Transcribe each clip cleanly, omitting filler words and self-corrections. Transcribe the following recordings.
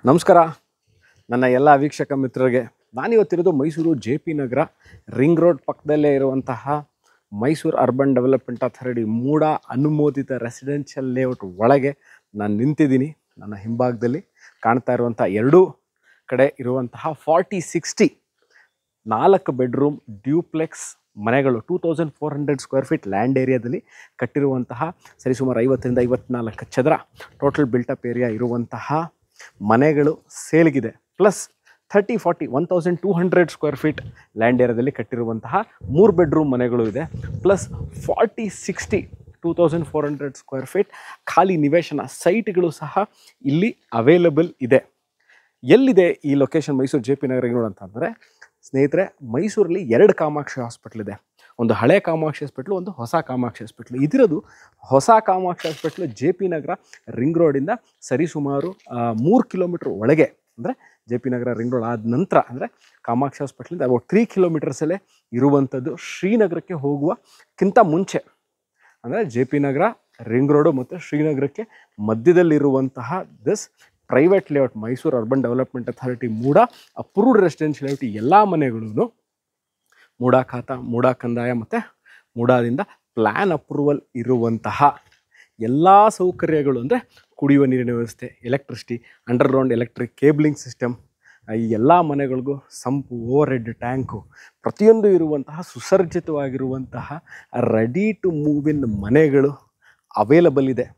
ನಮಸ್ಕಾರ ನನ್ನ ಎಲ್ಲ ವೀಕ್ಷಕ ಮಿತ್ರರಿಗೆ. ನಾನಿವತ್ತಿರೋದು ಮೈಸೂರು JP ನಗರ ರಿಂಗ್ ರೋಡ್ ಪಕ್ಕದಲ್ಲೇ ಇರುವಂತಹ ಮೈಸೂರು ಅರ್ಬನ್ ಡೆವಲಪ್ಮೆಂಟ್ ಅಥಾರಿಟಿ ಮೂಡ ಅನುಮೋದಿತ ರೆಸಿಡೆನ್ಷಿಯಲ್ ಲೇಔಟ್ ಒಳಗೆ ನಾನು ನಿಂತಿದ್ದೀನಿ. ನನ್ನ ಹಿಂಭಾಗದಲ್ಲಿ ಕಾಣ್ತಾ ಇರುವಂಥ ಎರಡೂ ಕಡೆ ಇರುವಂತಹ 40-60 4 ಬೆಡ್ರೂಮ್ ಡ್ಯೂಪ್ಲೆಕ್ಸ್ ಮನೆಗಳು 2400 ಸ್ಕ್ವೇರ್ ಫೀಟ್ ಲ್ಯಾಂಡ್ ಏರಿಯಾದಲ್ಲಿ ಕಟ್ಟಿರುವಂತಹ ಸರಿಸುಮಾರು 50ರಿಂದ 54 ಚದರ ಟೋಟಲ್ ಬಿಲ್ಟಪ್ ಏರಿಯಾ ಇರುವಂತಹ ಮನೆಗಳು ಸೇಲ್ಗಿದೆ. ಪ್ಲಸ್ 1200 ಸ್ಕ್ವೇರ್ ಫೀಟ್ ಲ್ಯಾಂಡ್ ಏರಿಯಾದಲ್ಲಿ ಕಟ್ಟಿರುವಂತಹ 3 ಬೆಡ್ರೂಮ್ ಮನೆಗಳು ಇದೆ. ಪ್ಲಸ್ 2400 ಸ್ಕ್ವೇರ್ ಫೀಟ್ ಖಾಲಿ ನಿವೇಶನ ಸೈಟ್ಗಳು ಸಹ ಇಲ್ಲಿ ಅವೈಲಬಲ್ ಇದೆ. ಎಲ್ಲಿದೆ ಈ ಲೊಕೇಶನ್ ಮೈಸೂರು JP ನಗರ ಅಂತಂದರೆ ಸ್ನೇಹಿತರೆ, ಮೈಸೂರಲ್ಲಿ 2 ಕಾಮಾಕ್ಷಿ ಹಾಸ್ಪಿಟ್ಲ್ ಇದೆ. ಒಂದು ಹಳೆ ಕಾಮಾಕ್ಷಿ ಹಾಸ್ಪಿಟ್ಲು, ಒಂದು ಹೊಸ ಕಾಮಾಕ್ಷಿ ಹಾಸ್ಪಿಟ್ಲು. ಇದಿರೋದು ಹೊಸ ಕಾಮಾಕ್ಷಿ ಹಾಸ್ಪಿಟ್ಲು JP ನಗರ ರಿಂಗ್ ರೋಡಿಂದ ಸರಿಸುಮಾರು 3 ಕಿಲೋಮೀಟ್ರ್ ಒಳಗೆ, ಅಂದರೆ JP ನಗರ ರಿಂಗ್ ರೋಡ್ ಆದ ನಂತರ ಅಂದರೆ ಕಾಮಾಕ್ಷಿ ಹಾಸ್ಪಿಟ್ಲಿಂದ ಅಬೌಟ್ 3 ಕಿಲೋಮೀಟರ್ಸಲ್ಲೇ ಇರುವಂಥದ್ದು. ಶ್ರೀನಗರಕ್ಕೆ ಹೋಗುವಕ್ಕಿಂತ ಮುಂಚೆ ಅಂದರೆ JP ನಗರ ರಿಂಗ್ ರೋಡು ಮತ್ತು ಶ್ರೀನಗರಕ್ಕೆ ಮಧ್ಯದಲ್ಲಿರುವಂತಹ this private layout Mysuru urban development authority MUDA approved residential layout ಎಲ್ಲ ಮನೆಗಳೂ ಮೂಡ ಖಾತಾ, ಮೂಡ ಕಂದಾಯ ಮತ್ತು ಮೂಡಾದಿಂದ ಪ್ಲ್ಯಾನ್ ಅಪ್ರೂವಲ್ ಇರುವಂತಹ ಎಲ್ಲ ಸೌಕರ್ಯಗಳು ಅಂದರೆ ಕುಡಿಯುವ ನೀರಿನ ವ್ಯವಸ್ಥೆ, electricity, underground electric cabling system, ಈ ಎಲ್ಲ ಮನೆಗಳಿಗೂ ಸಂಪು, ಓವರ್ ಹೆಡ್ ಟ್ಯಾಂಕು ಪ್ರತಿಯೊಂದು ಇರುವಂತಹ ಸುಸರ್ಜಿತವಾಗಿರುವಂತಹ ರೆಡಿ ಟು ಮೂವ್ ಇನ್ ಮನೆಗಳು ಅವೈಲಬಲ್ ಇದೆ.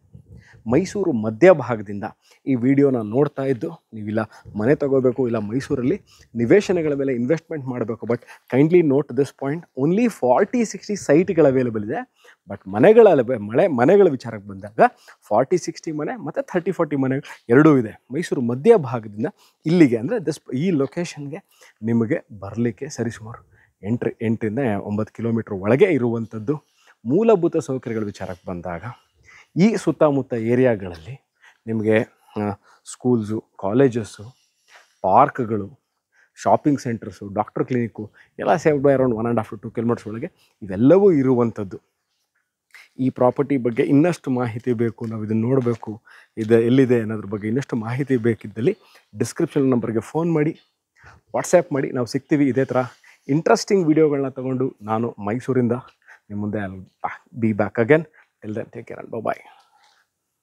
ಮೈಸೂರು ಮಧ್ಯಭಾಗದಿಂದ ಈ ವಿಡಿಯೋನ ನೋಡ್ತಾ ಇದ್ದು ನೀವಿಲ್ಲ ಮನೆ ತಗೋಬೇಕು, ಇಲ್ಲ ಮೈಸೂರಲ್ಲಿ ನಿವೇಶನಗಳ ಮೇಲೆ ಇನ್ವೆಸ್ಟ್ಮೆಂಟ್ ಮಾಡಬೇಕು, but kindly note this point, only 40-60 ಸೈಟ್ಗಳು ಅವೈಲಬಲ್ ಇದೆ. ಬಟ್ ಮನೆಗಳ ವಿಚಾರಕ್ಕೆ ಬಂದಾಗ 40-60 ಮನೆ ಮತ್ತು 30-40 ಮನೆಗಳು ಎರಡೂ ಇದೆ. ಮೈಸೂರು ಮಧ್ಯಭಾಗದಿಂದ ಇಲ್ಲಿಗೆ ಅಂದರೆ ಈ ಲೊಕೇಶನ್ಗೆ ನಿಮಗೆ ಬರಲಿಕ್ಕೆ ಸರಿಸುಮಾರು 8ರಿಂದ 9 ಕಿಲೋಮೀಟ್ರ್ ಒಳಗೆ ಇರುವಂಥದ್ದು. ಮೂಲಭೂತ ಸೌಕರ್ಯಗಳ ವಿಚಾರಕ್ಕೆ ಬಂದಾಗ ಈ ಸುತ್ತಮುತ್ತ ಏರಿಯಾಗಳಲ್ಲಿ ನಿಮಗೆ ಸ್ಕೂಲ್ಸು, ಕಾಲೇಜಸ್ಸು, ಪಾರ್ಕ್ಗಳು, ಶಾಪಿಂಗ್ ಸೆಂಟರ್ಸು, ಡಾಕ್ಟರ್ ಕ್ಲಿನಿಕ್ಕು ಎಲ್ಲ ಸೇವ್ ಬೈ ಅರೌಂಡ್ 1.5-2 ಕಿಲೋಮೀಟರ್ಸ್ ಒಳಗೆ ಇವೆಲ್ಲವೂ ಇರುವಂಥದ್ದು. ಈ ಪ್ರಾಪರ್ಟಿ ಬಗ್ಗೆ ಇನ್ನಷ್ಟು ಮಾಹಿತಿ ಬೇಕು, ನಾವು ಇದನ್ನು ನೋಡಬೇಕು, ಇದು ಎಲ್ಲಿದೆ ಅನ್ನೋದ್ರ ಬಗ್ಗೆ ಇನ್ನಷ್ಟು ಮಾಹಿತಿ ಬೇಕಿದ್ದಲ್ಲಿ ಡಿಸ್ಕ್ರಿಪ್ಷನ್ ನಂಬರ್ಗೆ ಫೋನ್ ಮಾಡಿ, ವಾಟ್ಸ್ಯಾಪ್ ಮಾಡಿ, ನಾವು ಸಿಗ್ತೀವಿ. ಇದೇ ಥರ ಇಂಟ್ರೆಸ್ಟಿಂಗ್ ವೀಡಿಯೋಗಳನ್ನ ತೊಗೊಂಡು ನಾನು ಮೈಸೂರಿಂದ ನಿಮ್ಮ ಮುಂದೆ be back again. Till then, take care and bye-bye.